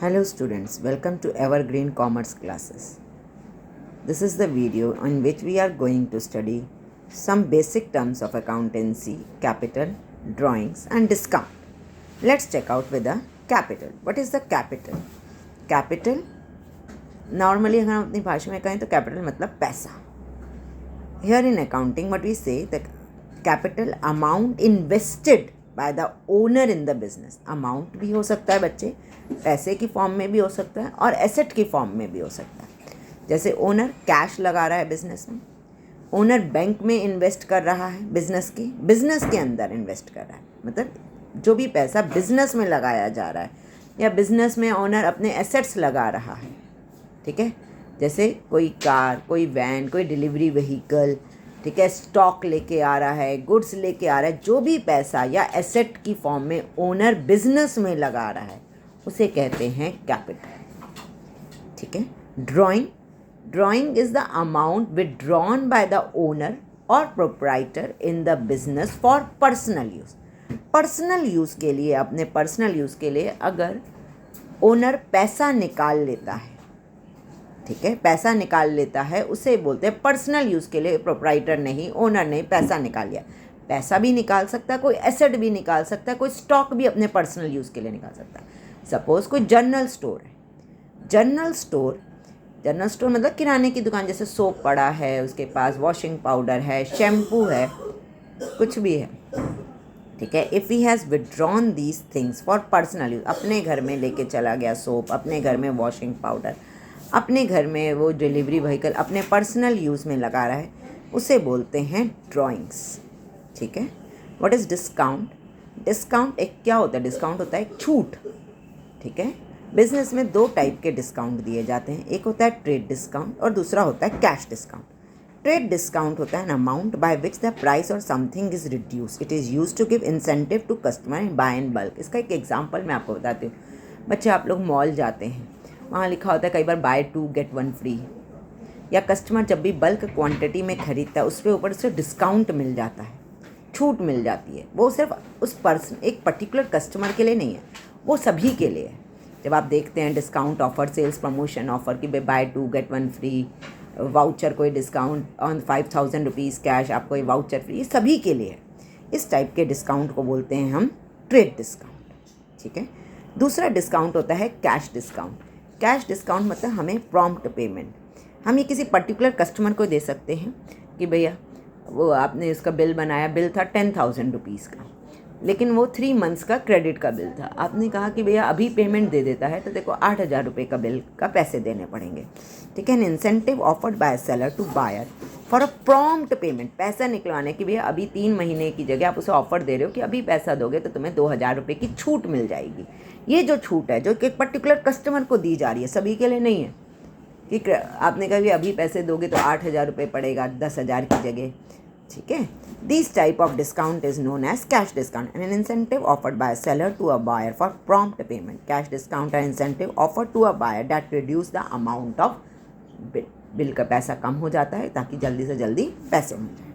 Hello students, welcome to Evergreen Commerce classes. This is the video on which we are going to study some basic terms of accountancy, capital, drawings and discount. Let's check out with the capital. What is the capital? Capital normally अगर हम अपनी भाषा में कहें तो capital मतलब पैसा. Here in accounting what we say the capital amount invested bye the owner in the business. Amount भी हो सकता है बच्चे, पैसे की फॉर्म में भी हो सकता है और एसेट की फॉर्म में भी हो सकता है. जैसे ओनर कैश लगा रहा है बिजनेस में, ओनर बैंक में इन्वेस्ट कर रहा है बिजनेस के अंदर इन्वेस्ट कर रहा है, मतलब जो भी पैसा बिजनेस में लगाया जा रहा है या बिजनेस में ओनर अपने एसेट्स लगा रहा है. ठीक है, जैसे कोई कार, कोई वैन, कोई डिलीवरी व्हीकल, ठीक है, स्टॉक लेके आ रहा है, गुड्स लेके आ रहा है, जो भी पैसा या एसेट की फॉर्म में ओनर बिजनेस में लगा रहा है उसे कहते हैं कैपिटल. ठीक है. Drawing is the amount withdrawn by the owner और proprietor in the business for personal use. Personal use के लिए, अपने पर्सनल यूज़ के लिए अगर ओनर पैसा निकाल लेता है, ठीक है, पैसा निकाल लेता है, उसे बोलते हैं पर्सनल यूज़ के लिए. प्रोप्राइटर नहीं, ओनर नहीं, पैसा निकाल लिया. पैसा भी निकाल सकता है, कोई एसेट भी निकाल सकता है, कोई स्टॉक भी अपने पर्सनल यूज़ के लिए निकाल सकता है. सपोज़ कोई जनरल स्टोर है, जनरल स्टोर मतलब किराने की दुकान. जैसे सोप पड़ा है, उसके पास वॉशिंग पाउडर है, शैम्पू है, कुछ भी है. ठीक है. If he has withdrawn these things for personal use, अपने घर में लेके चला गया सोप, अपने घर में वॉशिंग पाउडर, अपने घर में वो डिलीवरी व्हीकल अपने पर्सनल यूज़ में लगा रहा है, उसे बोलते हैं ड्राइंग्स. ठीक है. What is discount? डिस्काउंट एक क्या होता है? डिस्काउंट होता है एक छूट. ठीक है. बिजनेस में दो टाइप के डिस्काउंट दिए जाते हैं. एक होता है ट्रेड डिस्काउंट और दूसरा होता है कैश डिस्काउंट. ट्रेड डिस्काउंट होता है an amount by which the price or something is reduce. It is use to give incentive to customer buy in bulk. इसका एक एग्जाम्पल मैं आपको बताती हूँ. बच्चे, आप लोग मॉल जाते हैं, वहाँ लिखा होता है कई बार बाय 2 गेट 1 फ्री. या कस्टमर जब भी बल्क क्वांटिटी में ख़रीदता है उस पर ऊपर से डिस्काउंट मिल जाता है, छूट मिल जाती है. वो सिर्फ उस पर्सन, एक पर्टिकुलर कस्टमर के लिए नहीं है, वो सभी के लिए है. जब आप देखते हैं discount offer, sales promotion offer कि बाय 2 गेट 1 फ्री, वाउचर, कोई डिस्काउंट ऑन 5000 रुपीज़ कैश, आपको ये वाउचर फ्री, ये सभी के लिए है. इस टाइप के डिस्काउंट को बोलते हैं हम ट्रेड डिस्काउंट. ठीक है. दूसरा डिस्काउंट होता है कैश डिस्काउंट. कैश डिस्काउंट मतलब हमें प्रॉम्प्ट पेमेंट. हम ये किसी पर्टिकुलर कस्टमर को दे सकते हैं कि भैया वो आपने उसका बिल बनाया, बिल था 10,000 रुपीज़ का, लेकिन वो 3 मंथ्स का क्रेडिट का बिल था. आपने कहा कि भैया अभी पेमेंट दे देता है तो देखो 8,000 रुपये का बिल का पैसे देने पड़ेंगे. ठीक है. An incentive offered by seller to buyer for a prompt payment. पैसा निकलवाने की, भैया अभी 3 महीने की जगह आप उसे ऑफर दे रहे हो कि अभी पैसा दोगे तो तुम्हें 2,000 रुपये की छूट मिल जाएगी. ये जो छूट है जो कि एक पर्टिकुलर कस्टमर को दी जा रही है, सभी के लिए नहीं है कि आपने कहा कि अभी पैसे दोगे तो 8,000 रुपये पड़ेगा 10,000 की जगह. ठीक है. This type of discount is known as cash discount and an incentive offered by seller to a buyer for prompt payment. Cash discount and incentive offer to a buyer that reduce the amount of bill. Bill का पैसा कम हो जाता है ताकि जल्दी से जल्दी पैसे मिल जाए.